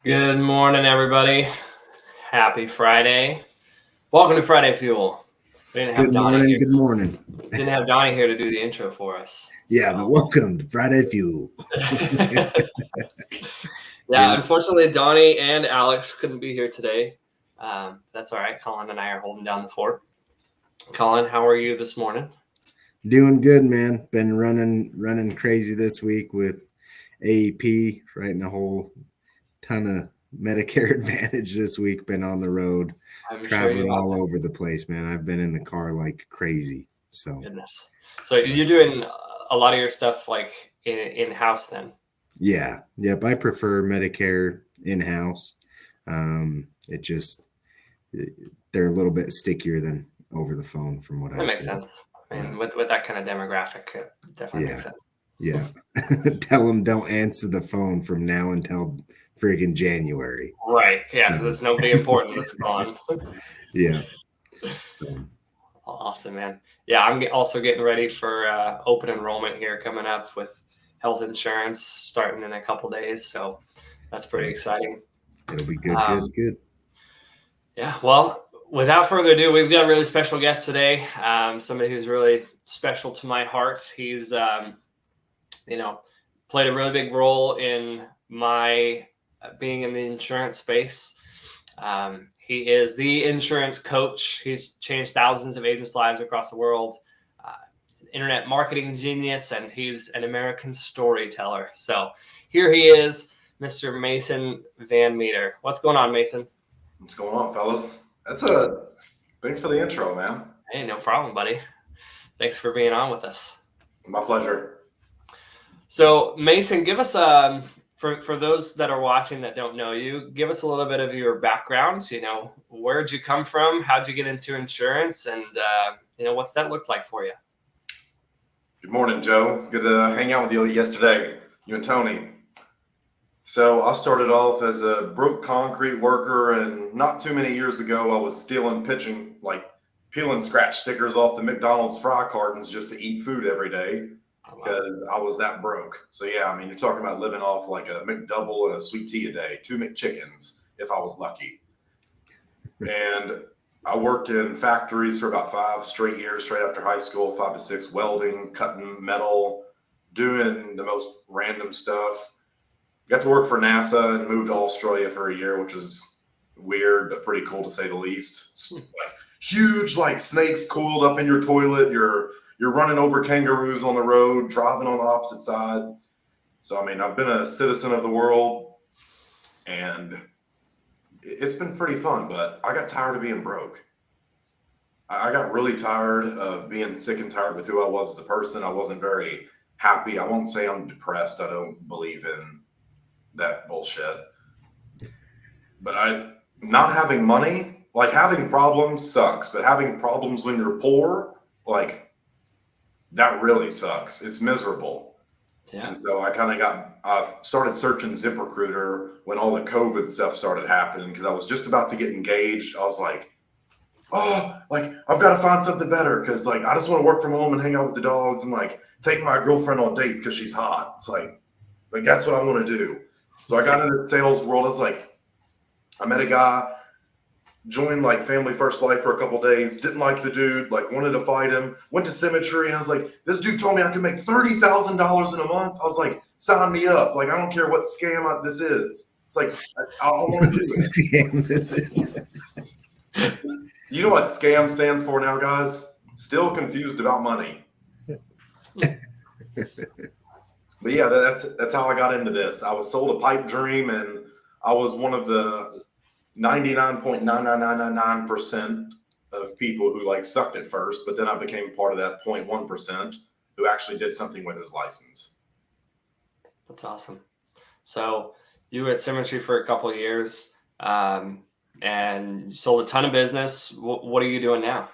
Good morning, everybody. Happy Friday. Welcome to Friday Fuel. We didn't have Good Donnie morning. here. Good morning. Didn't have Donnie here to do the intro for us. Yeah, but welcome to Friday Fuel. Yeah, unfortunately, Donnie and Alex couldn't be here today. That's all right. Collin and I are holding down the fort. Collin, how are you this morning? Doing good, man. Been running crazy this week with AEP, writing a whole ton of Medicare Advantage this week. Been on the road, I'm sure you traveling have. all over the place, man. I've been in the car like crazy. So Goodness. So you're doing a lot of your stuff like in-house then? yeah, yep. I prefer Medicare in-house. It just they're a little bit stickier than over the phone, from what That I've makes seen. sense. And with that kind of demographic, it definitely makes sense. Yeah. Tell them don't answer the phone from now until freaking January. Right. Yeah. There's nobody important that's gone. Yeah. So. Awesome, man. Yeah. I'm also getting ready for open enrollment here coming up with health insurance starting in a couple days. So that's pretty exciting. It'll be good. Yeah. Well, without further ado, we've got a really special guest today. Somebody who's really special to my heart. He's, played a really big role in my being in the insurance space. He is the insurance coach. He's changed thousands of agents' lives across the world. He's an internet marketing genius, and he's an American storyteller. So here he is, Mr. Mason VanMeter. What's going on, Mason? What's going on, fellas? Thanks for the intro, man. Hey, no problem, buddy. Thanks for being on with us. My pleasure. So, Mason, give us for those that are watching that don't know you, give us a little bit of your background. Where'd you come from? How'd you get into insurance? And, what's that looked like for you? Good morning, Joe. It's good to hang out with you yesterday, you and Tony. So I started off as a broke concrete worker, and not too many years ago, I was stealing pitching, like peeling scratch stickers off the McDonald's fry cartons just to eat food every day. Because I was that broke. So yeah, I mean, you're talking about living off like a McDouble and a sweet tea a day, 2 McChickens if I was lucky. And I worked in factories for about 5 straight years, straight after high school, 5 to 6, welding, cutting metal, doing the most random stuff. Got to work for NASA and moved to Australia for a year, which was weird, but pretty cool to say the least. Like huge, like snakes coiled up in your toilet. You're running over kangaroos on the road, driving on the opposite side. So, I mean, I've been a citizen of the world, and it's been pretty fun, but I got tired of being broke. I got really tired of being sick and tired with who I was as a person. I wasn't very happy. I won't say I'm depressed. I don't believe in that bullshit. But not having money, like having problems sucks, but having problems when you're poor, like, that really sucks. It's miserable. Yeah. And so I started searching ZipRecruiter when all the COVID stuff started happening, because I was just about to get engaged. I was like, oh, like I've got to find something better, because like I just want to work from home and hang out with the dogs and like take my girlfriend on dates because she's hot. It's like that's what I want to do. So I got into the sales world. I met a guy, joined like Family First Life for a couple days, didn't like the dude, like wanted to fight him, went to Symmetry, and I was like, this dude told me I could make $30,000 in a month. I was like, sign me up. Like, I don't care what scam this is. It's like, I want to do it. Scam this is. You know what scam stands for now, guys? Still confused about money. But yeah, that's how I got into this. I was sold a pipe dream, and I was one of the 99.99999% of people who like sucked at first, but then I became part of that 0.1% who actually did something with his license. That's awesome. So you were at Symmetry for a couple of years, and you sold a ton of business. What are you doing now?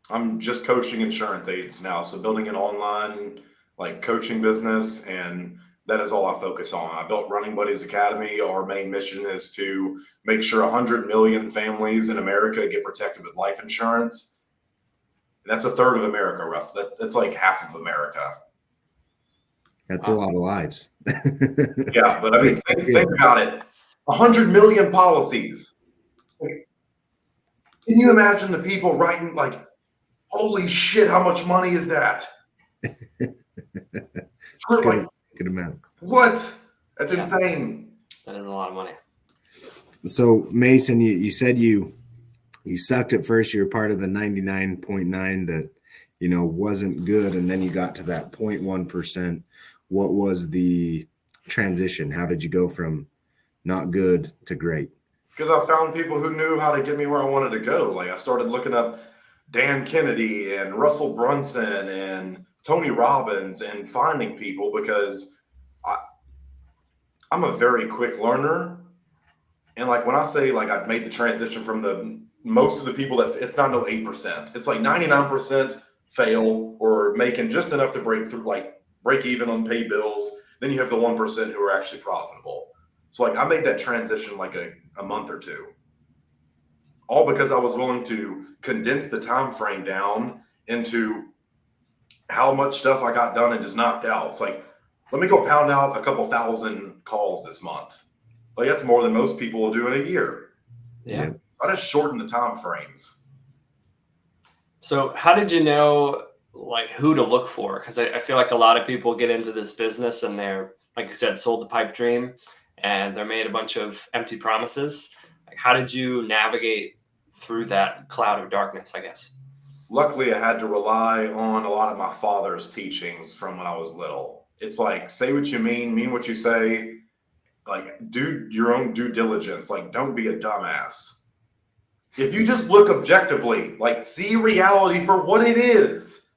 I'm just coaching insurance agents now. So building an online like coaching business, and that is all I focus on. I built Running Buddies Academy. Our main mission is to make sure 100 million families in America get protected with life insurance. That's a third of America, roughly. That's like half of America. That's a lot of lives. Yeah, but I mean, think about it. 100 million policies. Like, can you imagine the people writing like, holy shit, how much money is that? It's Like, good amount. what? That's insane. That is a lot of money. So Mason, you said you sucked at first. You were part of the 99.9 that, wasn't good. And then you got to that 0.1%. What was the transition? How did you go from not good to great? Because I found people who knew how to get me where I wanted to go. Like I started looking up Dan Kennedy and Russell Brunson and Tony Robbins and finding people because I'm a very quick learner. And like when I say like I've made the transition from most of the people that it's not no 8%. It's like 99% fail or making just enough to break through, like break even on paid bills. Then you have the 1% who are actually profitable. So like I made that transition like a month or two. All because I was willing to condense the time frame down into how much stuff I got done and just knocked out. It's like, let me go pound out a couple thousand calls this month. Like that's more than most people will do in a year. Yeah. I just shortened the time frames. So how did you know like who to look for? Because I feel like a lot of people get into this business and they're, like you said, sold the pipe dream and they're made a bunch of empty promises. Like how did you navigate through that cloud of darkness, I guess? Luckily, I had to rely on a lot of my father's teachings from when I was little. It's like, say what you mean what you say, like do your own due diligence, like don't be a dumbass. If you just look objectively, like see reality for what it is,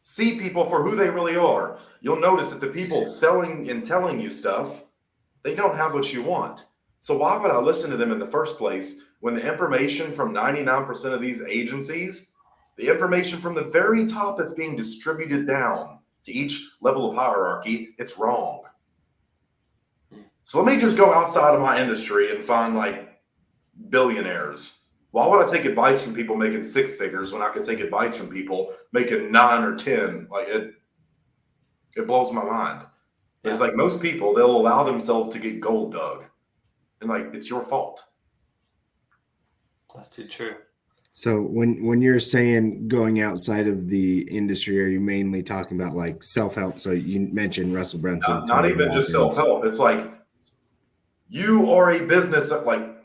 see people for who they really are, you'll notice that the people selling and telling you stuff, they don't have what you want. So why would I listen to them in the first place when the information from 99% of these agencies, the information from the very top that's being distributed down to each level of hierarchy, it's wrong. So let me just go outside of my industry and find like billionaires. Why would I take advice from people making six figures when I could take advice from people making 9 or 10? Like it blows my mind. Yeah. It's like most people, they'll allow themselves to get gold dug. And like, it's your fault. That's too true. So when you're saying going outside of the industry, are you mainly talking about like self-help? So you mentioned Russell Brunson. Not even just self-help. It's like you are a business, like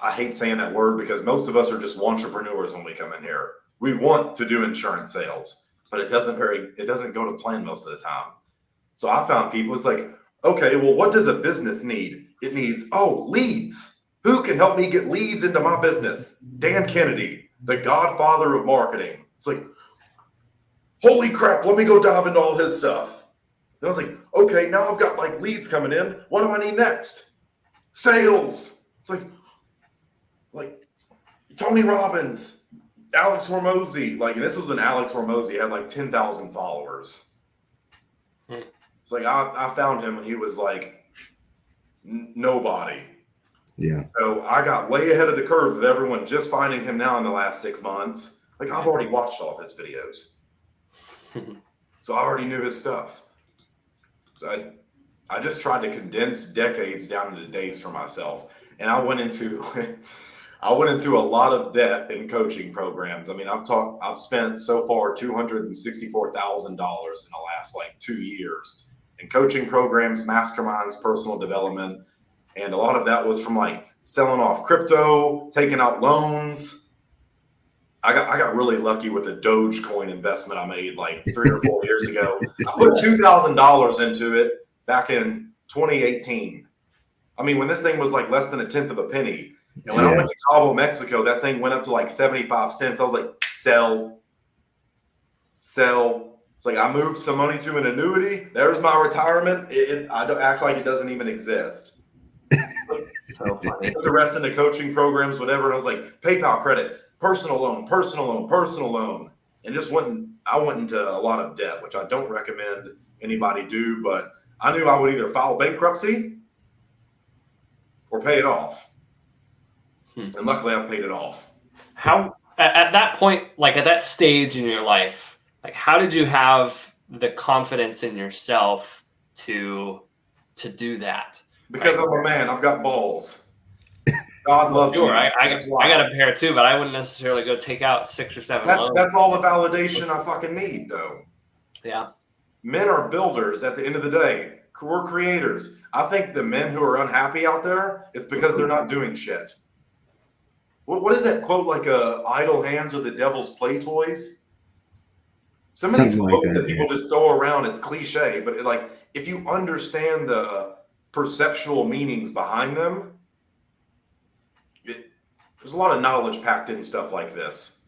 I hate saying that word because most of us are just entrepreneurs when we come in here. We want to do insurance sales, but it doesn't go to plan most of the time. So I found people, it's like, okay, well, what does a business need? It needs, leads. Who can help me get leads into my business? Dan Kennedy, the godfather of marketing. It's like, holy crap, let me go dive into all his stuff. And I was like, okay, now I've got like leads coming in. What do I need next? Sales. It's like Tony Robbins, Alex Hormozy. Like, and this was when Alex Hormozy had like 10,000 followers. It's like, I found him when he was like nobody. Yeah. So I got way ahead of the curve of everyone just finding him now in the last 6 months. Like I've already watched all of his videos. So I already knew his stuff. So I just tried to condense decades down into days for myself. And I went into a lot of debt in coaching programs. I mean, I've spent so far $264,000 in the last like 2 years in coaching programs, masterminds, personal development. And a lot of that was from like selling off crypto, taking out loans. I got really lucky with a Dogecoin investment I made like 3 or 4 years ago. I put $2,000 into it back in 2018. I mean, when this thing was like less than a tenth of a penny. And when I went to Cabo, Mexico, that thing went up to like 75 cents. I was like, sell. It's like I moved some money to an annuity. There's my retirement. I don't act like it doesn't even exist. So funny. Put the rest into coaching programs, whatever. And I was like, PayPal credit, personal loan. And just I went into a lot of debt, which I don't recommend anybody do, but I knew I would either file bankruptcy or pay it off. And luckily I paid it off. How, at that point, like at that stage in your life, like how did you have the confidence in yourself to do that? Because I'm a man. I've got balls. God loves Sure, me. I got a pair too, but I wouldn't necessarily go take out 6 or 7 loans. That's all the validation I fucking need, though. Yeah. Men are builders at the end of the day. We're creators. I think the men who are unhappy out there, it's because they're not doing shit. What is that quote? Like, idle hands are the devil's play toys? Some of these quotes that people just throw around, it's cliche, but if you understand the perceptual meanings behind them, there's a lot of knowledge packed in stuff like this.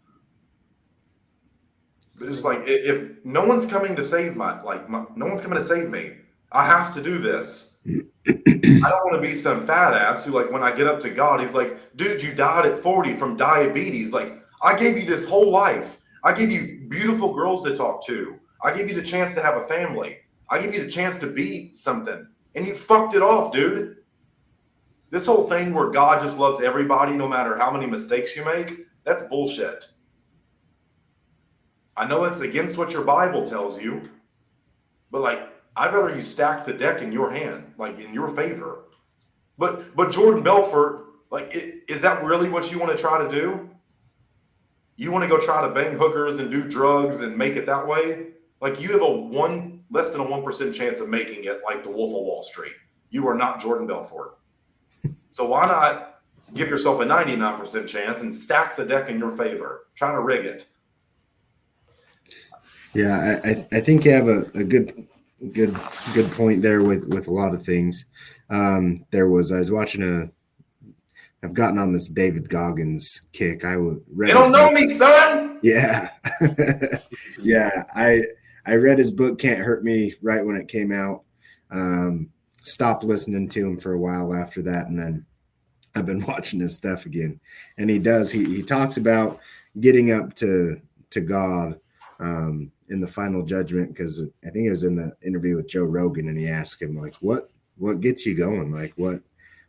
But it's like, if no one's coming to save no one's coming to save me. I have to do this. I don't want to be some fat ass who, when I get up to God, he's like, dude, you died at 40 from diabetes. I gave you this whole life. I gave you beautiful girls to talk to. I gave you the chance to have a family. I gave you the chance to be something. And you fucked it off, dude. This whole thing where God just loves everybody no matter how many mistakes you make, that's bullshit. I know it's against what your Bible tells you, but I'd rather you stack the deck in your hand, in your favor. But Jordan Belfort, is that really what you want to try to do? You want to go try to bang hookers and do drugs and make it that way? You have less than a 1% chance of making it like the Wolf of Wall Street. You are not Jordan Belfort. So why not give yourself a 99% chance and stack the deck in your favor? Try to rig it. Yeah, I think you have a good point there with a lot of things. I was watching I've gotten on this David Goggins kick. You don't know me, son. Yeah. Yeah. I read his book, Can't Hurt Me, right when it came out. Stopped listening to him for a while after that. And then I've been watching his stuff again. And he talks about getting up to God, in the final judgment, because I think it was in the interview with Joe Rogan, and he asked him, what gets you going?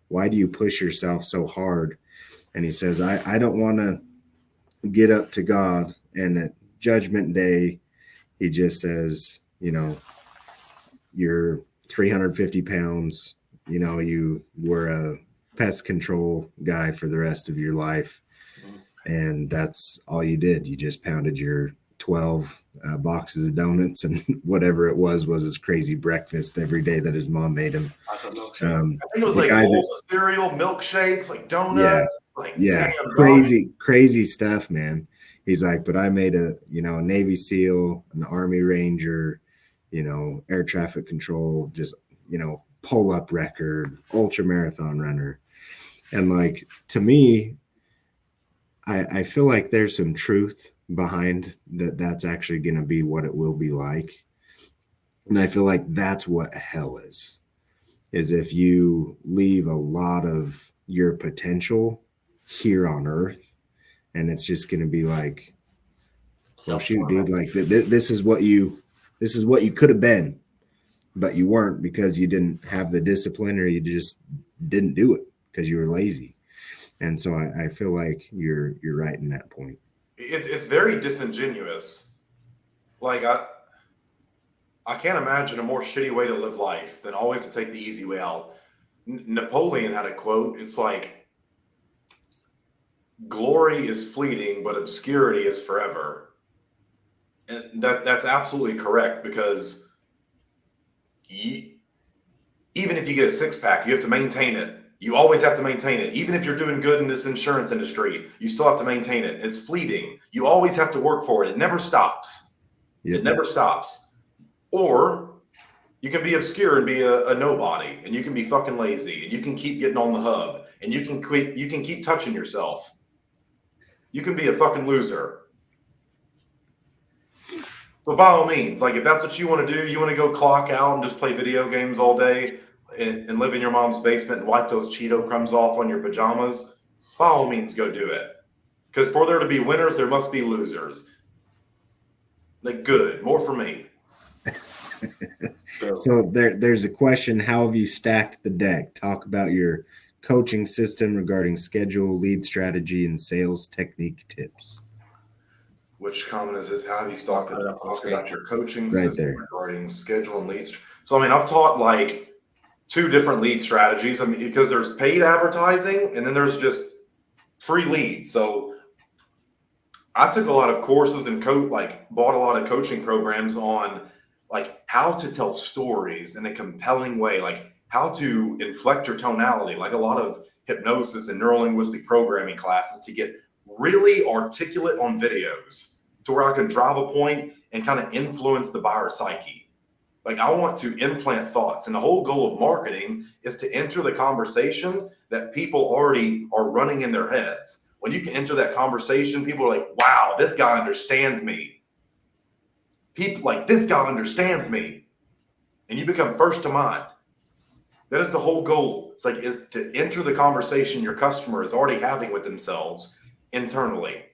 Why do you push yourself so hard? And he says, I don't want to get up to God. And at judgment day, he just says, you're 350 pounds, you were a pest control guy for the rest of your life. And that's all you did. You just pounded your 12 boxes of donuts and whatever it was his crazy breakfast every day that his mom made him. I think it was bowls of cereal, milkshakes, donuts. Yeah, crazy stuff, man. He's like, but I made a Navy SEAL, an Army Ranger, air traffic control, just, pull-up record, ultra marathon runner. And to me, I feel like there's some truth behind that's actually going to be what it will be like. And I feel like that's what hell is if you leave a lot of your potential here on earth, and it's just going to be oh shoot, dude, this is what you could have been, but you weren't because you didn't have the discipline, or you just didn't do it because you were lazy. And so I feel like you're right in that point. It's very disingenuous. I can't imagine a more shitty way to live life than always to take the easy way out. Napoleon had a quote. It's glory is fleeting, but obscurity is forever. And that's absolutely correct, because even if you get a six-pack, you have to maintain it. You always have to maintain it. Even if you're doing good in this insurance industry, you still have to maintain it. It's fleeting. You always have to work for it. It never stops. Yep. It never stops. Or you can be obscure and be a nobody, and you can be fucking lazy, and you can keep getting on the hub, and you can keep touching yourself. You can be a fucking loser. So by all means, if that's what you want to do, you want to go clock out and just play video games all day, and live in your mom's basement and wipe those Cheeto crumbs off on your pajamas, by all means, go do it. Because for there to be winners, there must be losers. Good, more for me. So there's a question: how have you stacked the deck? Talk about your coaching system regarding schedule, lead strategy, and sales technique tips. Which comment is this? How have you stacked it up? Talk about your coaching right system there regarding schedule and lead. So I've taught two different lead strategies. I mean, because there's paid advertising and then there's just free leads. So I took a lot of courses and bought a lot of coaching programs on like how to tell stories in a compelling way, like how to inflect your tonality, like a lot of hypnosis and neurolinguistic programming classes to get really articulate on videos to where I can drive a point and kind of influence the buyer psyche. Like I want to implant thoughts, and the whole goal of marketing is to enter the conversation that people already are running in their heads. When you can enter that conversation, people are like, wow, this guy understands me. People like, this guy understands me. And you become first to mind. That is the whole goal. It's like, is to enter the conversation your customer is already having with themselves internally.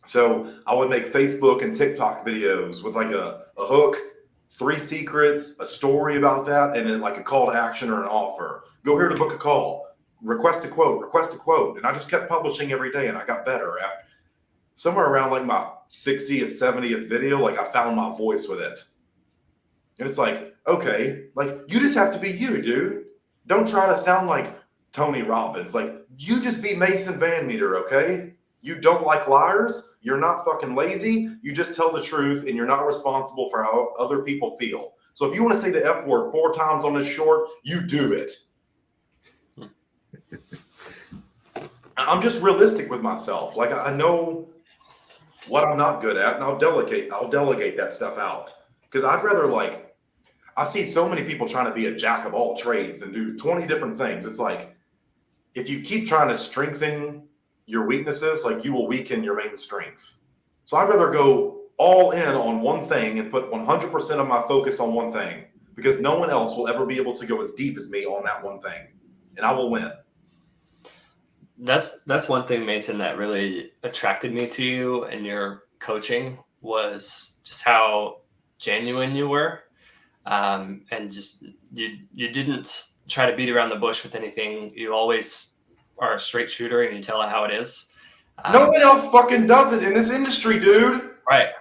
So I would make Facebook and TikTok videos with like a hook, 3 secrets, a story about that, and then like a call to action or an offer. Go here to book a call, request a quote. And I just kept publishing every day, and I got better. After somewhere around like my 60th, 70th video, like I found my voice with it. And it's like, okay, like you just have to be you, dude. Don't try to sound like Tony Robbins. Like you just be Mason VanMeter, okay? You don't like liars. You're not fucking lazy. You just tell the truth, and you're not responsible for how other people feel. So if you want to say the F word 4 times on this short, you do it. I'm just realistic with myself. Like I know what I'm not good at, and I'll delegate that stuff out. Because I'd rather I see so many people trying to be a jack of all trades and do 20 different things. It's like, if you keep trying to strengthen your weaknesses, like you will weaken your main strength. So I'd rather go all in on one thing and put 100% of my focus on one thing, because no one else will ever be able to go as deep as me on that one thing, and I will win. That's one thing, Mason, that really attracted me to you and your coaching was just how genuine you were. And just you didn't try to beat around the bush with anything. You always are a straight shooter, and you tell it how it is. No one else fucking does it in this industry, dude. Right.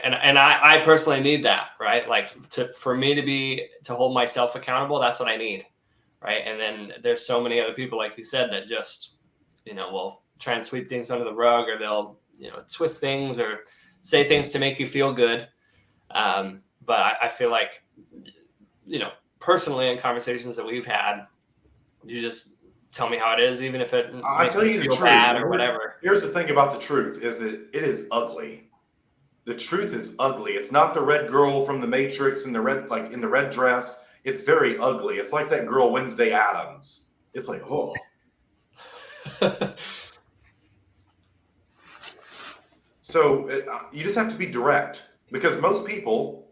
And I personally need that, right? Like for me to hold myself accountable, that's what I need. Right. And then there's so many other people, like you said, that just, will try and sweep things under the rug, or they'll, twist things or say things to make you feel good. But I feel like, personally in conversations that we've had, you just tell me how it is, even if it makes me feel bad or whatever. Here's the thing about the truth is that it is ugly. The truth is ugly. It's not the red girl from the Matrix in the red dress. It's very ugly. It's like that girl Wednesday Addams. It's like, oh. So you just have to be direct, because most people,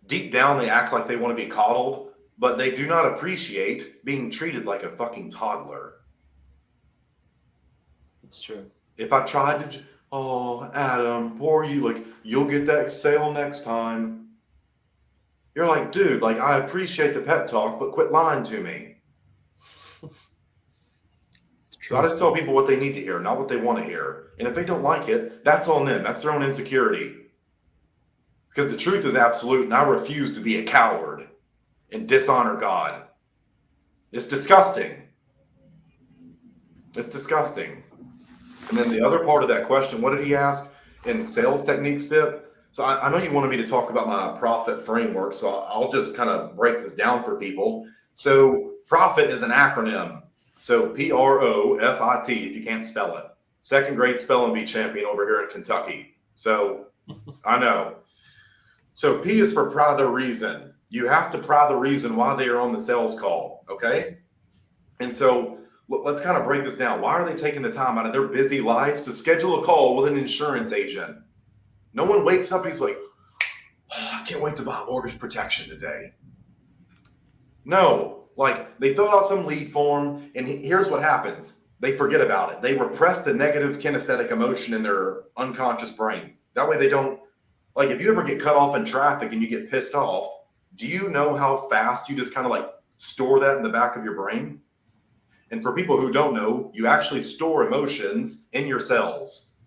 deep down, they act like they want to be coddled, but they do not appreciate being treated like a fucking toddler. It's true. If I tried to, Adam, poor you, you'll get that sale next time. You're like, dude, I appreciate the pep talk, but quit lying to me. So I just tell people what they need to hear, not what they want to hear. And if they don't like it, that's on them. That's their own insecurity. Because the truth is absolute, and I refuse to be a coward and dishonor God. It's disgusting. It's disgusting. And then the other part of that question, what did he ask in sales techniques tip? So I know you wanted me to talk about my profit framework, so I'll just kind of break this down for people. So profit is an acronym. So PROFIT, if you can't spell it. Second grade spelling bee champion over here in Kentucky. So I know. So P is for pry the reason. You have to pry the reason why they are on the sales call, okay? And so let's kind of break this down. Why are they taking the time out of their busy lives to schedule a call with an insurance agent? No one wakes up and he's like, I can't wait to buy mortgage protection today. No, they filled out some lead form, and here's what happens. They forget about it. They repress the negative kinesthetic emotion in their unconscious brain. That way they don't, if you ever get cut off in traffic and you get pissed off, do you know how fast you just kind of store that in the back of your brain? And for people who don't know, you actually store emotions in your cells.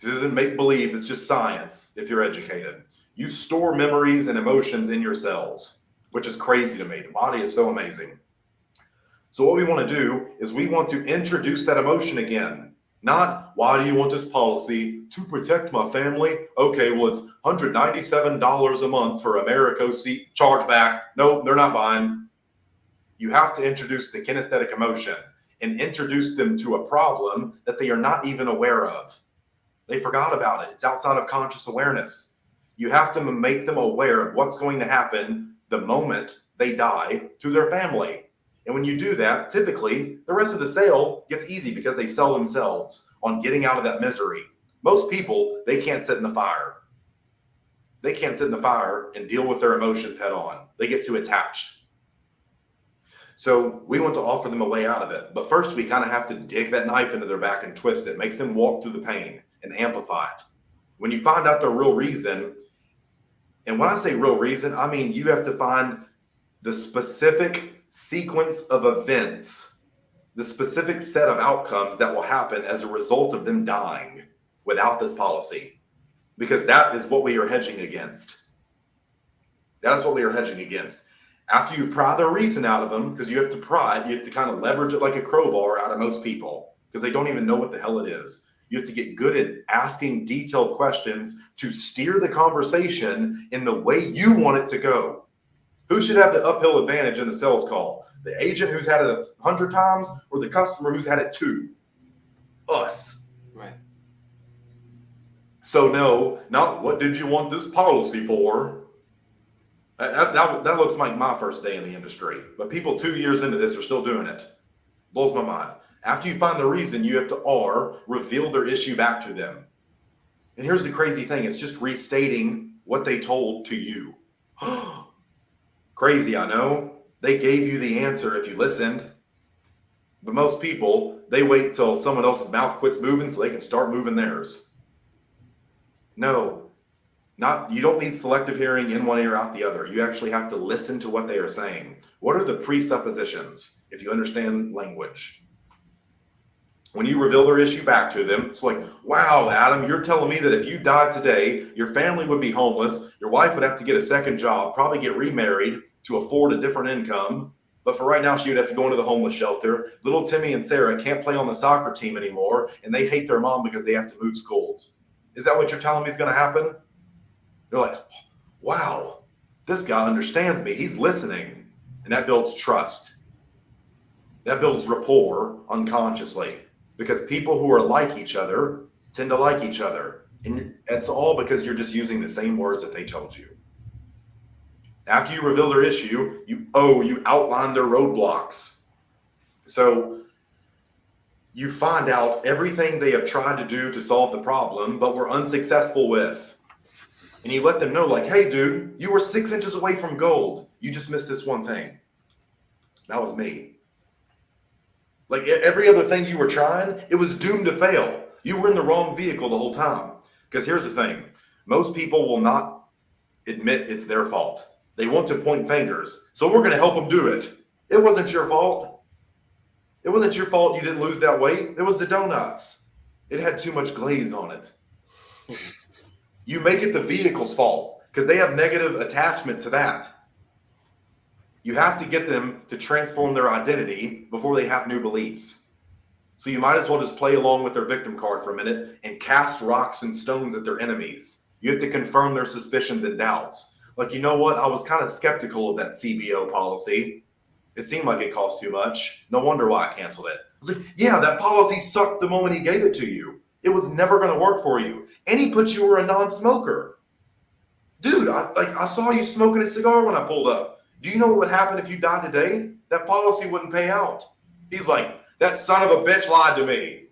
This isn't make believe, it's just science if you're educated. You store memories and emotions in your cells. which is crazy to me. The body is so amazing. So what we want to do is we want to introduce that emotion again. Not, why do you want this policy? To protect my family. Okay, well, it's $197 a month for Americo seat chargeback. No, they're not buying. You have to introduce the kinesthetic emotion and introduce them to a problem that they are not even aware of. They forgot about it. It's outside of conscious awareness. You have to make them aware of what's going to happen the moment they die to their family. And when you do that, typically the rest of the sale gets easy because they sell themselves on getting out of that misery. Most people, they can't sit in the fire. They can't sit in the fire and deal with their emotions head on. They get too attached. So we want to offer them a way out of it. But first, we kind of have to dig that knife into their back and twist it, make them walk through the pain and amplify it. When you find out the real reason, and when I say real reason, I mean you have to find the specific sequence of events, the specific set of outcomes that will happen as a result of them dying without this policy, because that is what we are hedging against. That is what we are hedging against. After you pry the reason out of them, because you have to kind of leverage it like a crowbar out of most people, because they don't even know what the hell it is. You have to get good at asking detailed questions to steer the conversation in the way you want it to go. Who should have the uphill advantage in the sales call? The agent who's had it 100 times or the customer who's had it 2? Us. Right. So no, not what did you want this policy for? That looks like my first day in the industry. But people 2 years into this are still doing it. Blows my mind. After you find the reason, you have to reveal their issue back to them. And here's the crazy thing. It's just restating what they told to you. Crazy, I know. They gave you the answer if you listened. But most people, they wait till someone else's mouth quits moving so they can start moving theirs. No, you don't need selective hearing in one ear, out the other. You actually have to listen to what they are saying. What are the presuppositions, if you understand language? When you reveal their issue back to them, it's like, wow, Adam, you're telling me that if you died today, your family would be homeless, your wife would have to get a second job, probably get remarried to afford a different income. But for right now, she would have to go into the homeless shelter. Little Timmy and Sarah can't play on the soccer team anymore, and they hate their mom because they have to move schools. Is that what you're telling me is going to happen? They're like, wow, this guy understands me. He's listening. And that builds trust. That builds rapport unconsciously, because people who are like each other tend to like each other. And it's all because you're just using the same words that they told you. After you reveal their issue, you outline their roadblocks. So you find out everything they have tried to do to solve the problem, but were unsuccessful with. And you let them know, like, hey, dude, you were 6 inches away from gold. You just missed this one thing. That was me. Like every other thing you were trying, it was doomed to fail. You were in the wrong vehicle the whole time. Because here's the thing. Most people will not admit it's their fault. They want to point fingers. So we're going to help them do it. It wasn't your fault. It wasn't your fault you didn't lose that weight. It was the donuts. It had too much glaze on it. You make it the vehicle's fault because they have negative attachment to that. You have to get them to transform their identity before they have new beliefs. So you might as well just play along with their victim card for a minute and cast rocks and stones at their enemies. You have to confirm their suspicions and doubts. Like, you know what? I was kind of skeptical of that CBO policy. It seemed like it cost too much. No wonder why I canceled it. I was like, yeah, that policy sucked the moment he gave it to you. It was never going to work for you. And he put you were a non-smoker. Dude, I saw you smoking a cigar when I pulled up. Do you know what would happen if you died today? That policy wouldn't pay out. He's like, that son of a bitch lied to me.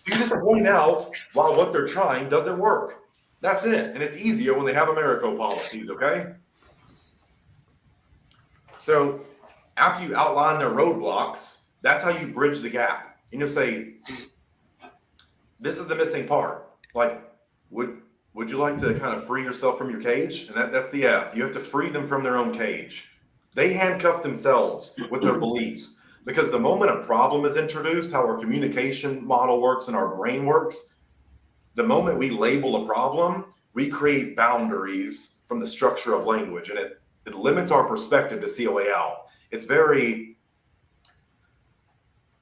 You just point out why what they're trying doesn't work. That's it. And it's easier when they have Americo policies, okay? So after you outline their roadblocks, that's how you bridge the gap. And you'll say, this is the missing part. Like, would you like to kind of free yourself from your cage? And that's the F. You have to free them from their own cage. They handcuff themselves with their beliefs. Because the moment a problem is introduced, how our communication model works and our brain works, the moment we label a problem, we create boundaries from the structure of language, and it limits our perspective to see a way out. It's very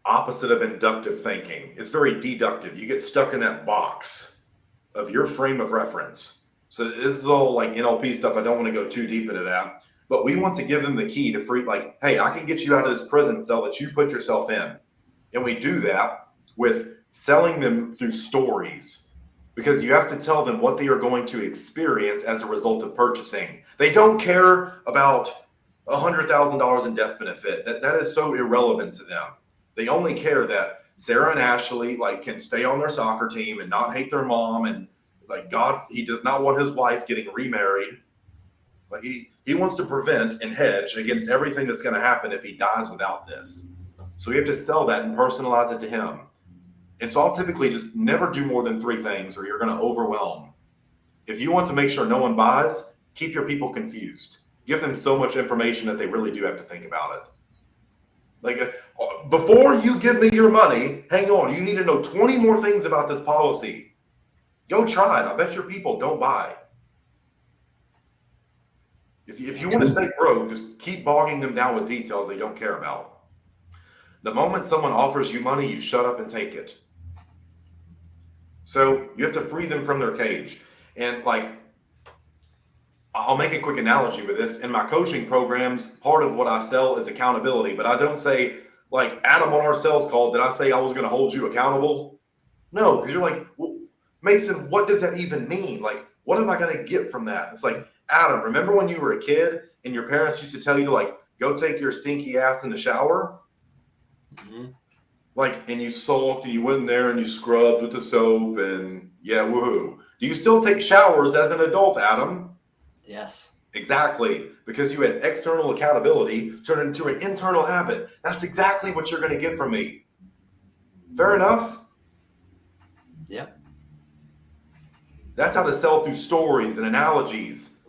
opposite of inductive thinking. It's very deductive. You get stuck in that box of your frame of reference. So this is all like NLP stuff. I don't want to go too deep into that, but we want to give them the key to free, like, hey, I can get you out of this prison cell that you put yourself in. And we do that with selling them through stories, because you have to tell them what they are going to experience as a result of purchasing. They don't care about $100,000 in death benefit. That is so irrelevant to them. They only care that Sarah and Ashley can stay on their soccer team and not hate their mom, and God, he does not want his wife getting remarried. He wants to prevent and hedge against everything that's going to happen if he dies without this. So we have to sell that and personalize it to him. And so I'll typically just never do more than 3 things, or you're going to overwhelm. If you want to make sure no one buys, keep your people confused. Give them so much information that they really do have to think about it. Before you give me your money, hang on, you need to know 20 more things about this policy. Go try it. I bet your people don't buy. If you want to stay broke, just keep bogging them down with details they don't care about. The moment someone offers you money, you shut up and take it. So you have to free them from their cage. And I'll make a quick analogy with this. In my coaching programs, part of what I sell is accountability, but I don't say, Adam on our sales call, did I say I was going to hold you accountable? No, because you're well, Mason, what does that even mean? What am I going to get from that? It's Adam, remember when you were a kid and your parents used to tell you to go take your stinky ass in the shower? Mm-hmm. And you sulked and you went in there and you scrubbed with the soap and yeah, woohoo. Do you still take showers as an adult, Adam? Yes. Exactly. Because you had external accountability turned into an internal habit. That's exactly what you're going to get from me. Fair enough? Yep. That's how to sell through stories and analogies,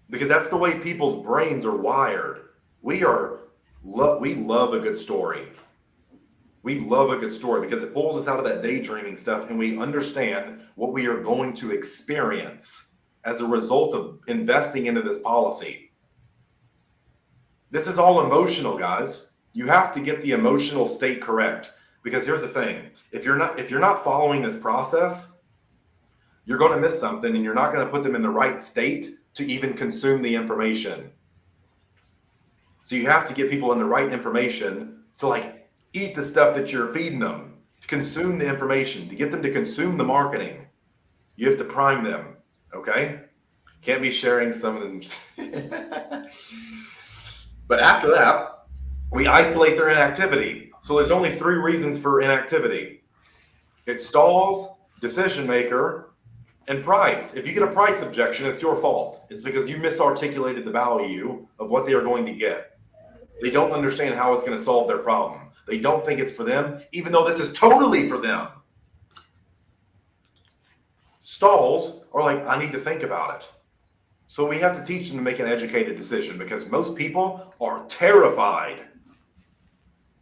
because that's the way people's brains are wired. We love a good story. We love a good story because it pulls us out of that daydreaming stuff, and we understand what we are going to experience as a result of investing into this policy. This is all emotional, guys. You have to get the emotional state correct, because here's the thing. If you're not following this process, you're going to miss something, and you're not going to put them in the right state to even consume the information. So you have to get people in the right information to eat the stuff that you're feeding them, to consume the information, to get them to consume the marketing. You have to prime them, okay? Can't be sharing some of them. But after that, we isolate their inactivity. So there's only 3 reasons for inactivity. It's stalls, decision maker, and price. If you get a price objection, it's your fault. It's because you misarticulated the value of what they are going to get. They don't understand how it's going to solve their problem. They don't think it's for them, even though this is totally for them. Stalls are I need to think about it. So we have to teach them to make an educated decision, because most people are terrified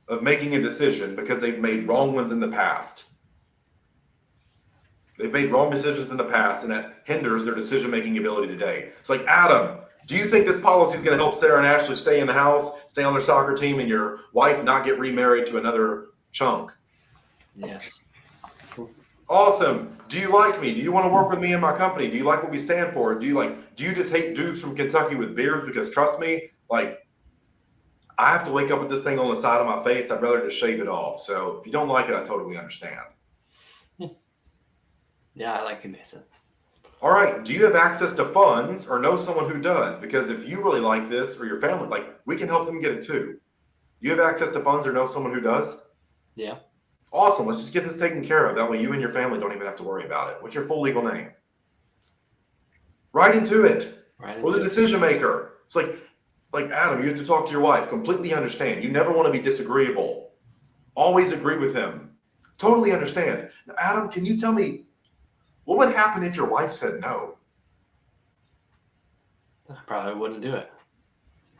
of making a decision because they've made wrong ones in the past. They've made wrong decisions in the past, and that hinders their decision-making ability today. It's Adam, do you think this policy is going to help Sarah and Ashley stay in the house, stay on their soccer team, and your wife not get remarried to another chunk? Yes. Awesome. Do you like me? Do you want to work with me in my company? Do you like what we stand for? Do you just hate dudes from Kentucky with beards? Because trust me, I have to wake up with this thing on the side of my face. I'd rather just shave it off. So if you don't like it, I totally understand. Yeah, I like you, Mason. All right. Do you have access to funds or know someone who does? Because if you really like this, or your family, we can help them get it too. Do you have access to funds or know someone who does? Yeah. Awesome. Let's just get this taken care of. That way you and your family don't even have to worry about it. What's your full legal name? Right into it. Or the decision maker. It's like Adam, you have to talk to your wife. Completely understand. You never want to be disagreeable. Always agree with them. Totally understand. Now, Adam, can you tell me what would happen if your wife said no? I probably wouldn't do it.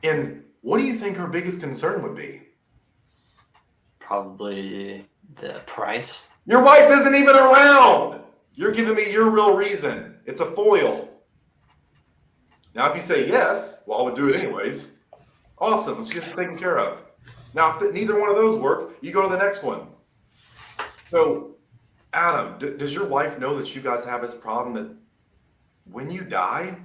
And what do you think her biggest concern would be? Probably the price. Your wife isn't even around. You're giving me your real reason. It's a foil. Now, if you say yes, well, I would do it anyways. Awesome. She gets taken care of. Now, if neither one of those work, you go to the next one. So, Adam, does your wife know that you guys have this problem that when you die,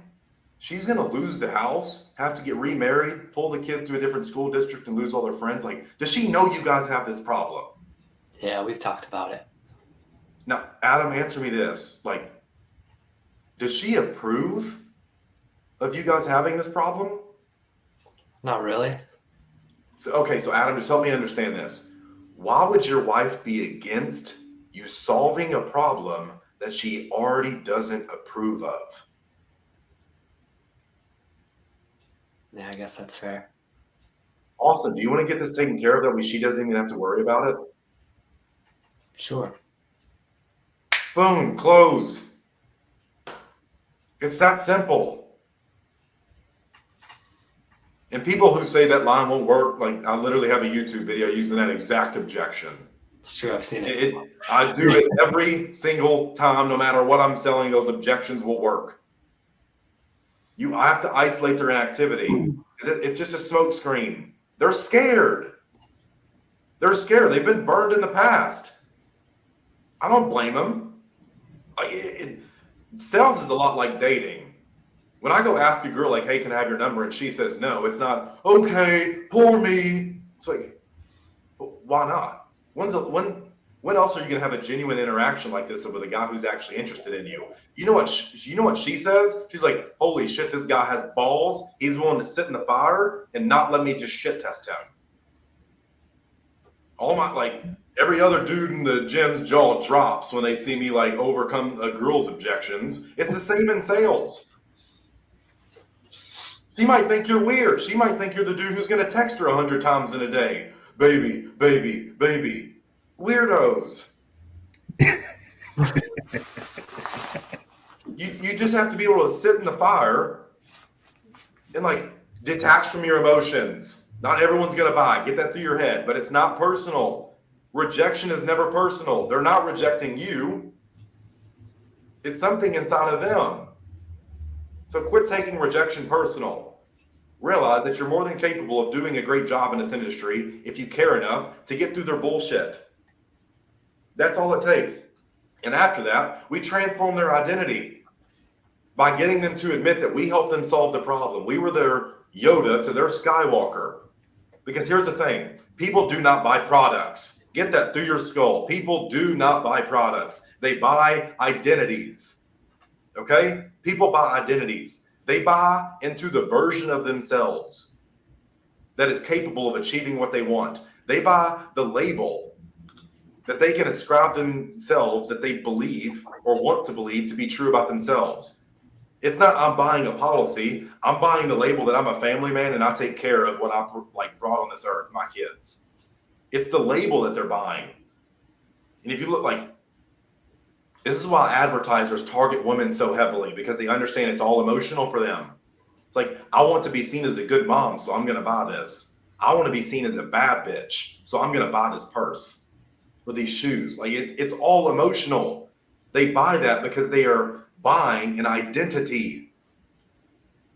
she's going to lose the house, have to get remarried, pull the kids to a different school district and lose all their friends? Like, does she know you guys have this problem? Yeah, we've talked about it. Now, Adam, answer me this. Like, does she approve of you guys having this problem? Not really. So Adam, just help me understand this. Why would your wife be against you solving a problem that she already doesn't approve of? Yeah, I guess that's fair. Awesome. Do you want to get this taken care of that way she doesn't even have to worry about it? Sure. Boom, close. It's that simple. And people who say that line won't work, like I literally have a YouTube video using that exact objection. It's true. I've seen it. I do it every single time, no matter what I'm selling, those objections will work. I have to isolate their inactivity. It's just a smoke screen. They're scared. They're scared. They've been burned in the past. I don't blame them. Sales is a lot like dating. When I go ask a girl, like, hey, can I have your number? And she says no, it's not, okay, poor me. It's like, why not? When else are you going to have a genuine interaction like this with a guy who's actually interested in you? You know what she says? She's like, holy shit, this guy has balls. He's willing to sit in the fire and not let me just shit test him. Every other dude in the gym's jaw drops when they see me overcome a girl's objections. It's the same in sales. She might think you're weird. She might think you're the dude who's going to text her 100 times in a day. Baby, baby, baby. Weirdos. You just have to be able to sit in the fire and detach from your emotions. Not everyone's going to buy. Get that through your head. But it's not personal. Rejection is never personal. They're not rejecting you. It's something inside of them. So quit taking rejection personal. Realize that you're more than capable of doing a great job in this industry if you care enough to get through their bullshit. That's all it takes. And after that, we transform their identity by getting them to admit that we helped them solve the problem. We were their Yoda to their Skywalker. Because here's the thing. People do not buy products. Get that through your skull. People do not buy products. They buy identities. Okay? People buy identities. They buy into the version of themselves that is capable of achieving what they want. They buy the label that they can ascribe themselves that they believe or want to believe to be true about themselves. It's not I'm buying a policy. I'm buying the label that I'm a family man and I take care of what I brought on this earth, my kids. It's the label that they're buying. And if you look this is why advertisers target women so heavily, because they understand it's all emotional for them. It's like, I want to be seen as a good mom, so I'm going to buy this. I want to be seen as a bad bitch, so I'm going to buy this purse or these shoes. It's all emotional. They buy that because they are buying an identity.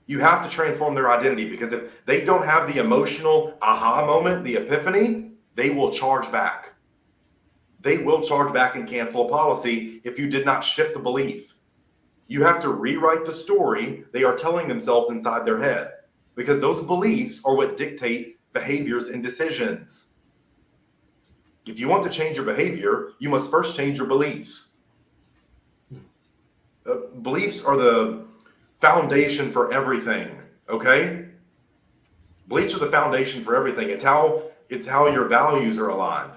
You have to transform their identity, because if they don't have the emotional aha moment, the epiphany, they will charge back. They will charge back and cancel a policy if you did not shift the belief. You have to rewrite the story they are telling themselves inside their head, because those beliefs are what dictate behaviors and decisions. If you want to change your behavior, you must first change your beliefs. Beliefs are the foundation for everything, okay? Beliefs are the foundation for everything. It's how your values are aligned.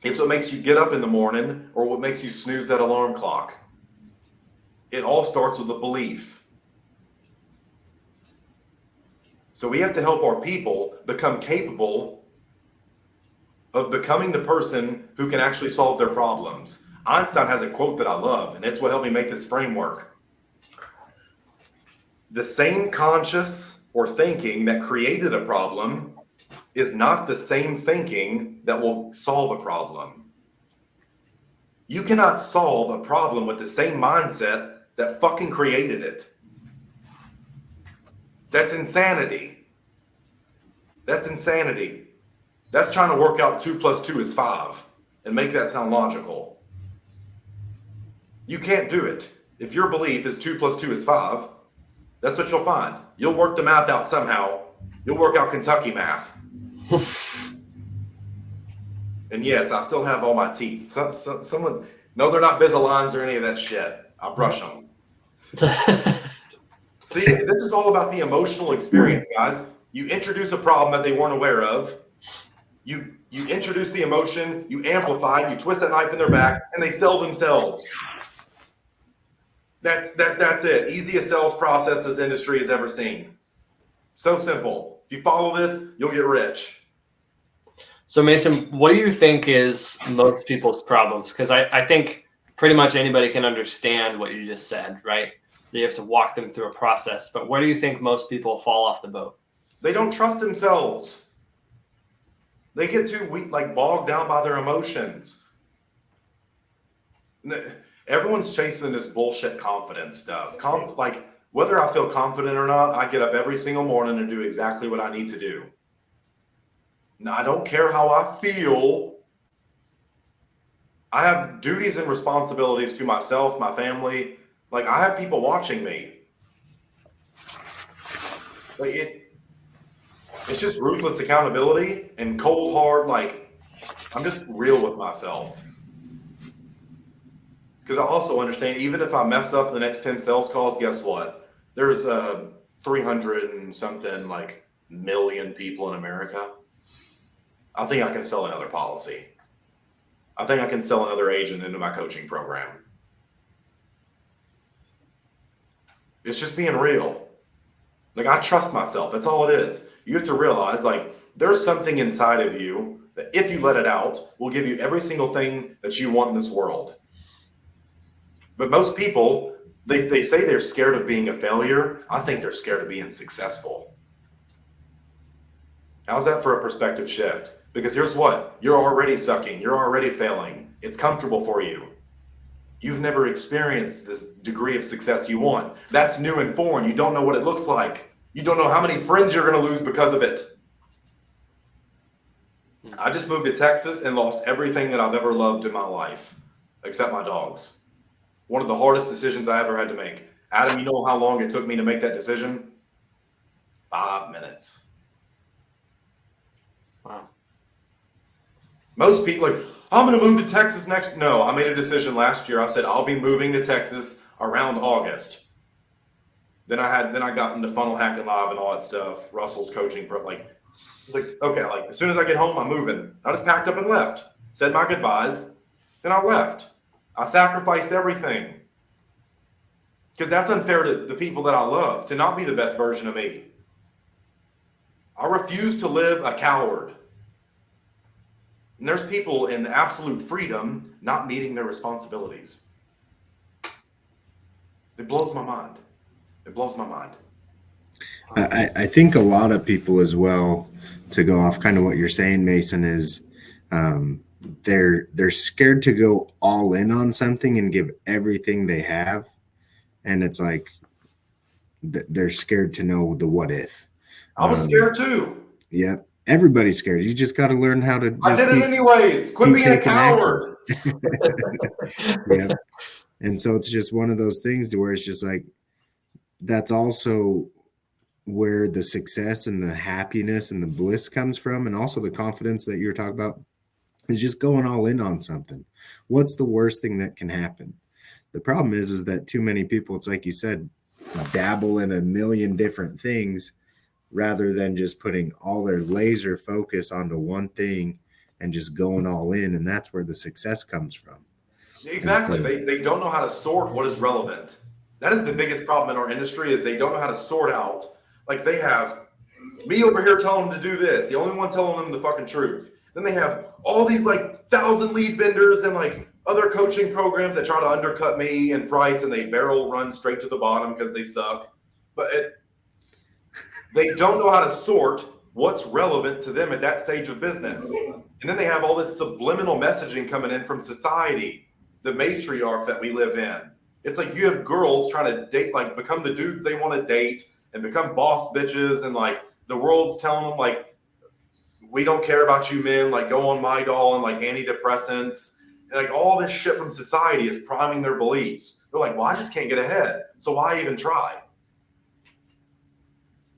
It's what makes you get up in the morning or what makes you snooze that alarm clock. It all starts with a belief. So we have to help our people become capable of becoming the person who can actually solve their problems. Einstein has a quote that I love, and it's what helped me make this framework. The same conscious or thinking that created a problem is not the same thinking that will solve a problem. You cannot solve a problem with the same mindset that fucking created it. That's insanity. That's insanity. That's trying to work out 2 + 2 is 5 and make that sound logical. You can't do it. If your belief is 2 + 2 is 5, that's what you'll find. You'll work the math out somehow. You'll work out Kentucky math. And yes, I still have all my teeth. Someone, no, they're not Invisaligns or any of that shit. I brush them. See, this is all about the emotional experience, guys. You introduce a problem that they weren't aware of. You introduce the emotion, you amplify, you twist that knife in their back, and they sell themselves. That's it. Easiest sales process this industry has ever seen. So simple. If you follow this, you'll get rich. So Mason, what do you think is most people's problems? Because I think pretty much anybody can understand what you just said, right? You have to walk them through a process. But where do you think most people fall off the boat? They don't trust themselves. They get too weak, like bogged down by their emotions. Everyone's chasing this bullshit confidence stuff. Like whether I feel confident or not, I get up every single morning and do exactly what I need to do. Now, I don't care how I feel. I have duties and responsibilities to myself, my family. Like I have people watching me. Like it's just ruthless accountability and cold hard. Like I'm just real with myself. Because I also understand, even if I mess up the next 10 sales calls, guess what? There's 300 and something like million people in America. I think I can sell another policy. I think I can sell another agent into my coaching program. It's just being real. Like I trust myself. That's all it is. You have to realize like there's something inside of you that if you let it out, will give you every single thing that you want in this world. But most people, they say they're scared of being a failure. I think they're scared of being successful. How's that for a perspective shift? Because here's what, you're already sucking. You're already failing. It's comfortable for you. You've never experienced this degree of success you want. That's new and foreign. You don't know what it looks like. You don't know how many friends you're going to lose because of it. I just moved to Texas and lost everything that I've ever loved in my life, except my dogs. One of the hardest decisions I ever had to make. Adam, you know how long it took me to make that decision? 5 minutes. Wow. Most people are like, I'm going to move to Texas next. No, I made a decision last year. I said, I'll be moving to Texas around August. Then I got into funnel hacking live and all that stuff. Russell's coaching, it's like, okay, like as soon as I get home, I'm moving. I just packed up and left, said my goodbyes. Then I left. I sacrificed everything because that's unfair to the people that I love to not be the best version of me. I refuse to live a coward. And there's people in absolute freedom not meeting their responsibilities. It blows my mind. It blows my mind. I think a lot of people as well, to go off kind of what you're saying, Mason, is they're scared to go all in on something and give everything they have. And it's like they're scared to know the what if. I was scared too. Yep. Everybody's scared. You just got to learn how to. I did it anyways. Quit being a coward. Yeah. And so it's just one of those things to where it's just like, that's also where the success and the happiness and the bliss comes from. And also the confidence that you're talking about is just going all in on something. What's the worst thing that can happen? The problem is that too many people, it's like you said, dabble in a million different things rather than just putting all their laser focus onto one thing and just going all in. And that's where the success comes from. Exactly. They don't know how to sort what is relevant. That is the biggest problem in our industry is they don't know how to sort out. Like they have me over here telling them to do this. The only one telling them the fucking truth. Then they have all these like 1,000 lead vendors and like other coaching programs that try to undercut me in price and they barrel run straight to the bottom because they suck. But they don't know how to sort what's relevant to them at that stage of business. And then they have all this subliminal messaging coming in from society, the matriarch that we live in. It's like you have girls trying to date, like become the dudes they want to date, and become boss bitches, and like the world's telling them like, we don't care about you men, like go on Midol and like antidepressants, and like all this shit from society is priming their beliefs. They're like, well, I just can't get ahead, so why even try?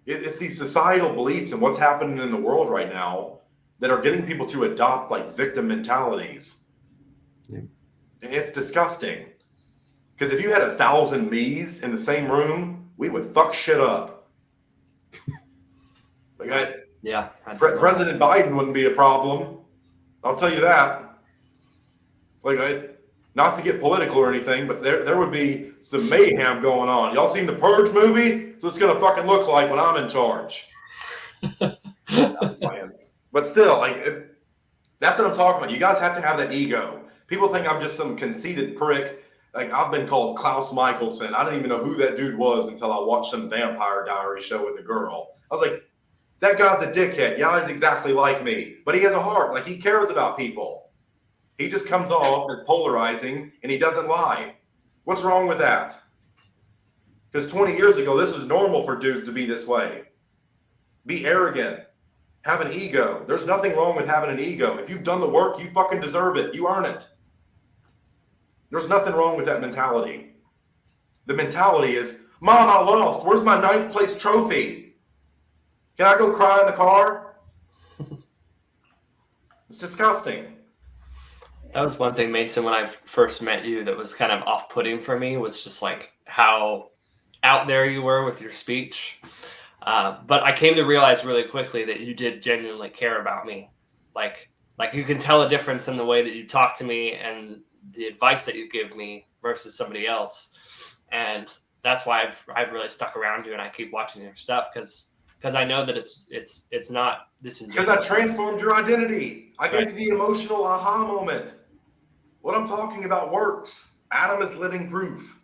It's these societal beliefs and what's happening in the world right now that are getting people to adopt like victim mentalities. Yeah. It's disgusting. Because if you had 1,000 me's in the same room, we would fuck shit up. Like President Biden wouldn't be a problem. I'll tell you that. Like, not to get political or anything, but there would be some mayhem going on. Y'all seen the Purge movie? So it's gonna fucking look like when I'm in charge. That's fine. But still, like, that's what I'm talking about. You guys have to have that ego. People think I'm just some conceited prick. Like, I've been called Klaus Michelson. I didn't even know who that dude was until I watched some Vampire Diary show with a girl. I was like, that guy's a dickhead. Yeah, he's exactly like me. But he has a heart. Like, he cares about people. He just comes off as polarizing, and he doesn't lie. What's wrong with that? Because 20 years ago, this was normal for dudes to be this way. Be arrogant. Have an ego. There's nothing wrong with having an ego. If you've done the work, you fucking deserve it. You earn it. There's nothing wrong with that mentality. The mentality is, Mom, I lost. Where's my 9th place trophy? Can I go cry in the car? It's disgusting. That was one thing, Mason, when I first met you that was kind of off-putting for me, was just like how out there you were with your speech. But I came to realize really quickly that you did genuinely care about me. Like you can tell a difference in the way that you talk to me and the advice that you give me versus somebody else. And that's why I've really stuck around you and I keep watching your stuff because I know that it's not disingenuous. Because I transformed your identity. I gave you the emotional aha moment. What I'm talking about works. Adam is living proof.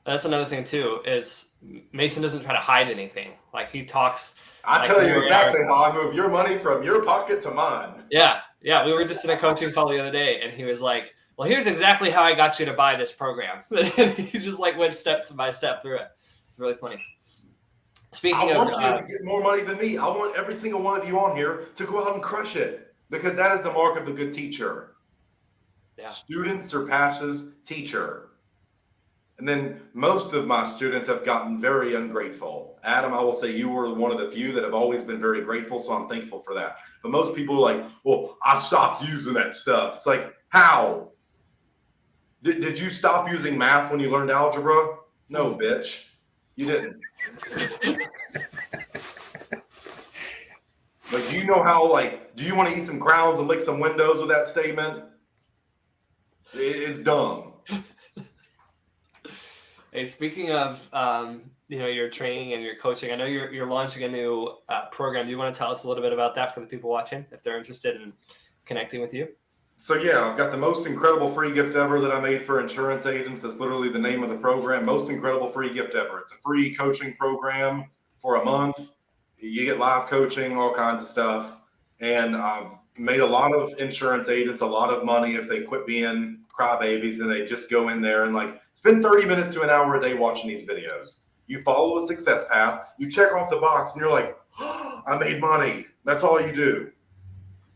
That's another thing too, is Mason doesn't try to hide anything. Like he talks. I tell you exactly how I move your money from your pocket to mine. Yeah. We were just in a coaching call the other day and he was like, well, here's exactly how I got you to buy this program. He just like went step by step through it. It's really funny. I want you to get more money than me. I want every single one of you on here to go out and crush it because that is the mark of a good teacher. Yeah. Student surpasses teacher. And then most of my students have gotten very ungrateful. Adam, I will say you were one of the few that have always been very grateful, so I'm thankful for that. But most people are like, well, I stopped using that stuff. It's like, how? Did you stop using math when you learned algebra? No, bitch. You didn't. Like, do you know how, like, do you want to eat some crowns and lick some windows with that statement? It's dumb. Hey, speaking of, your training and your coaching, I know you're launching a new program. Do you want to tell us a little bit about that for the people watching, if they're interested in connecting with you? So yeah, I've got the most incredible free gift ever that I made for insurance agents. That's literally the name of the program. Most incredible free gift ever. It's a free coaching program for a month. You get live coaching, all kinds of stuff. And I've made a lot of insurance agents a lot of money if they quit being crybabies and they just go in there and like spend 30 minutes to an hour a day watching these videos. You follow a success path, you check off the box and you're like, oh, I made money. That's all you do.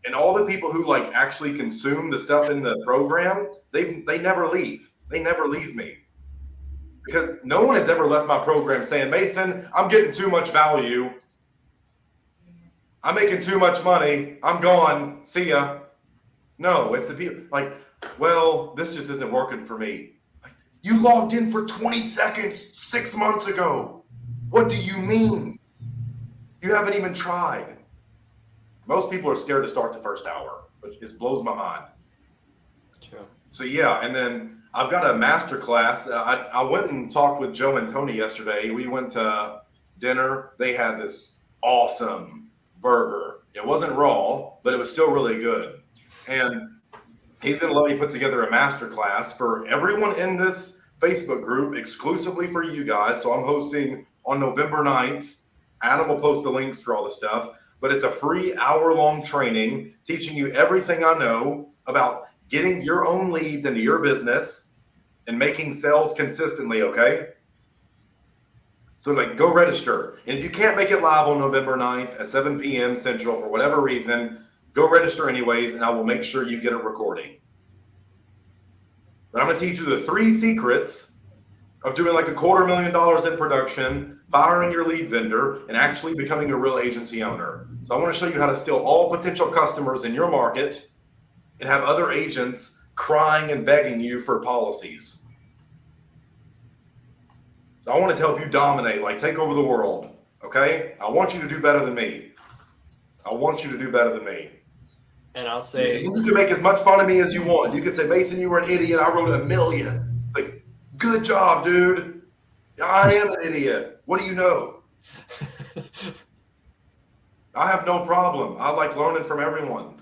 And all the people who like actually consume the stuff in the program, they never leave. They never leave me. Because no one has ever left my program saying, Mason, I'm getting too much value. I'm making too much money. I'm gone. See ya. No, it's the people like, well, this just isn't working for me. Like, you logged in for 20 seconds 6 months ago. What do you mean? You haven't even tried. Most people are scared to start the first hour, which just blows my mind. True. So yeah, and then I've got a master class. I went and talked with Joe and Tony yesterday. We went to dinner. They had this awesome burger. It wasn't raw, but it was still really good. And he's going to let me put together a master class for everyone in this Facebook group, exclusively for you guys. So I'm hosting on November 9th. Adam will post the links for all the stuff. But it's a free hour-long training teaching you everything I know about getting your own leads into your business and making sales consistently, okay? So like go register. And if you can't make it live on November 9th at 7 p.m. Central for whatever reason, go register anyways, and I will make sure you get a recording. But I'm going to teach you the 3 secrets of doing like $250,000 in production, firing your lead vendor, and actually becoming a real agency owner. So I want to show you how to steal all potential customers in your market and have other agents crying and begging you for policies. So I want to help you dominate, like take over the world, okay? I want you to do better than me. I want you to do better than me. And I'll say... You can make as much fun of me as you want. You can say, Mason, you were an idiot. I wrote 1 million. Like, good job, dude. I am an idiot. What do you know? I have no problem. I like learning from everyone.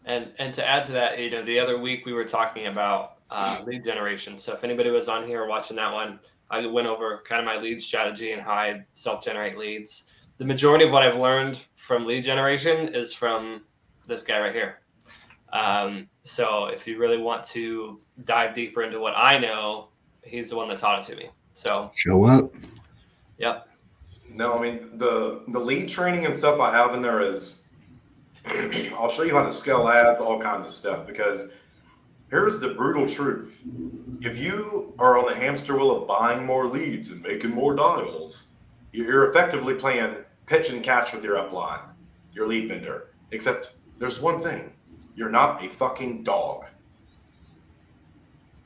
And to add to that, the other week we were talking about lead generation. So if anybody was on here watching that one, I went over kind of my lead strategy and how I self-generate leads. The majority of what I've learned from lead generation is from this guy right here. So if you really want to dive deeper into what I know, he's the one that taught it to me. So show up. Yep. No, I mean, the lead training and stuff I have in there is, I'll show you how to scale ads, all kinds of stuff, because here's the brutal truth. If you are on the hamster wheel of buying more leads and making more dials, you're effectively playing pitch and catch with your upline, your lead vendor. Except there's one thing. You're not a fucking dog.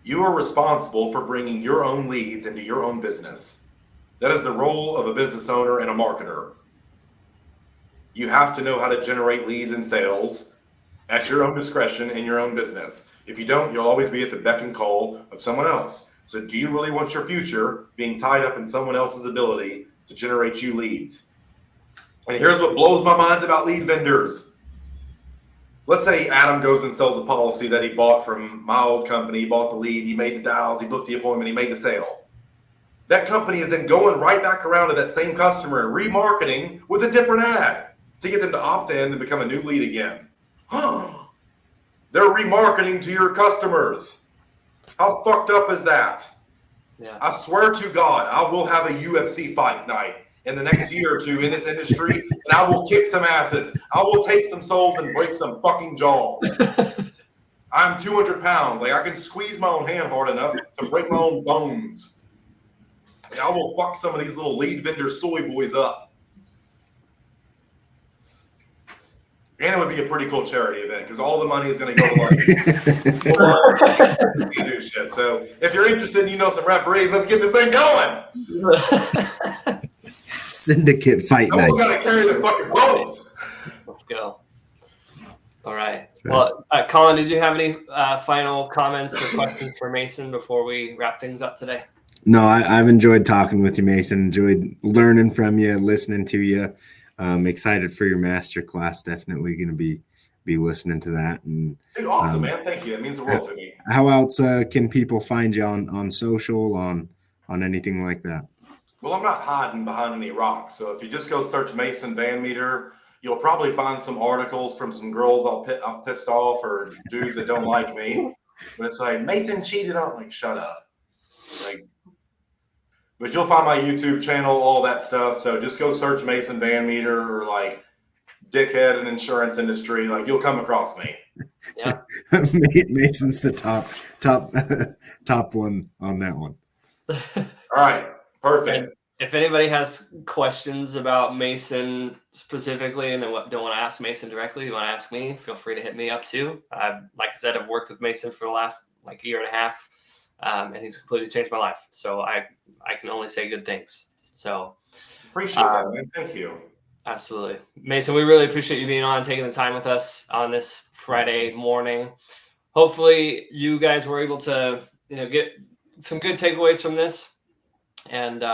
You are responsible for bringing your own leads into your own business. That is the role of a business owner and a marketer. You have to know how to generate leads and sales at your own discretion in your own business. If you don't, you'll always be at the beck and call of someone else. So do you really want your future being tied up in someone else's ability to generate you leads? And here's what blows my mind about lead vendors. Let's say Adam goes and sells a policy that he bought from my old company. He bought the lead, he made the dials, he booked the appointment, he made the sale. That company is then going right back around to that same customer and remarketing with a different ad to get them to opt in and become a new lead again. They're remarketing to your customers. How fucked up is that? Yeah. I swear to God, I will have a UFC fight night in the next year or two in this industry, and I will kick some asses. I will take some souls and break some fucking jaws. I'm 200 pounds. Like, I can squeeze my own hand hard enough to break my own bones. And I will fuck some of these little lead vendor soy boys up. And it would be a pretty cool charity event because all the money is going to go to like do shit. So if you're interested and you know some referees, let's get this thing going. Syndicate fight night. Someone's got to carry the fucking boats. Let's go. All right. Well, Collin, did you have any final comments or questions for Mason before we wrap things up today? No, I've enjoyed talking with you, Mason. Enjoyed learning from you, listening to you. Excited for your master class. Definitely going to be listening to that. And dude, awesome, man. Thank you. It means the world to me. How else can people find you on social, on anything like that? Well, I'm not hiding behind any rocks. So if you just go search Mason VanMeter, you'll probably find some articles from some girls I've pissed off or dudes that don't like me. But it's like, Mason cheated on, like, shut up. Like, but you'll find my YouTube channel, all that stuff. So just go search Mason VanMeter or like dickhead in insurance industry. Like, you'll come across me. Yeah. Mason's the top one on that one. All right. Perfect. And if anybody has questions about Mason specifically and don't want to ask Mason directly, you want to ask me, feel free to hit me up too. Like I said, I've worked with Mason for the last year and a half. And he's completely changed my life. So I can only say good things. So appreciate that, man. Thank you. Absolutely. Mason, we really appreciate you being on, taking the time with us on this Friday morning. Hopefully you guys were able to, get some good takeaways from this. And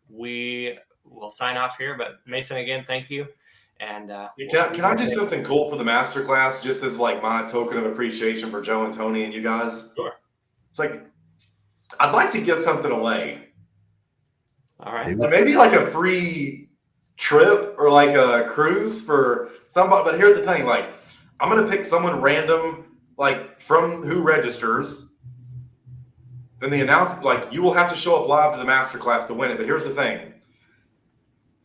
we will sign off here. But Mason, again, thank you. And can I do something cool for the masterclass just as like my token of appreciation for Joe and Tony and you guys? Sure. It's like, I'd like to give something away. All right. Maybe like a free trip or like a cruise for somebody. But here's the thing, like, I'm going to pick someone random, like from who registers. then the announcement, like, you will have to show up live to the masterclass to win it. But here's the thing.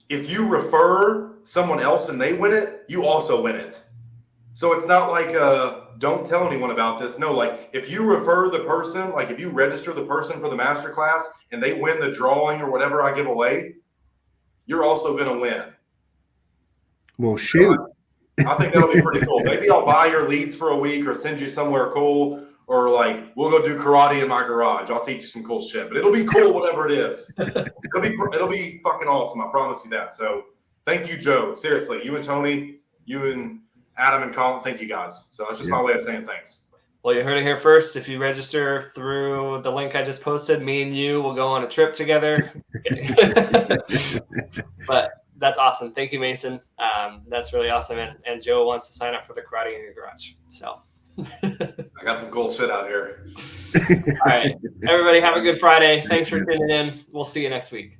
If you refer someone else and they win it, you also win it. So it's not like, don't tell anyone about this. No, like, if you refer the person, like if you register the person for the masterclass and they win the drawing or whatever I give away, you're also going to win. Well, shoot. So I think that'll be pretty cool. Maybe I'll buy your leads for a week or send you somewhere cool, or like we'll go do karate in my garage. I'll teach you some cool shit, but it'll be cool whatever it is. It'll be fucking awesome. I promise you that. So thank you, Joe. Seriously, you and Tony, you and Adam and Collin, thank you guys. So that's just my way of saying thanks. Well, you heard it here first. If you register through the link I just posted, me and you will go on a trip together. But that's awesome. Thank you, Mason. That's really awesome. And Joe wants to sign up for the karate in your garage. So I got some cool shit out here. All right. Everybody have a good Friday. Thanks for tuning in. We'll see you next week.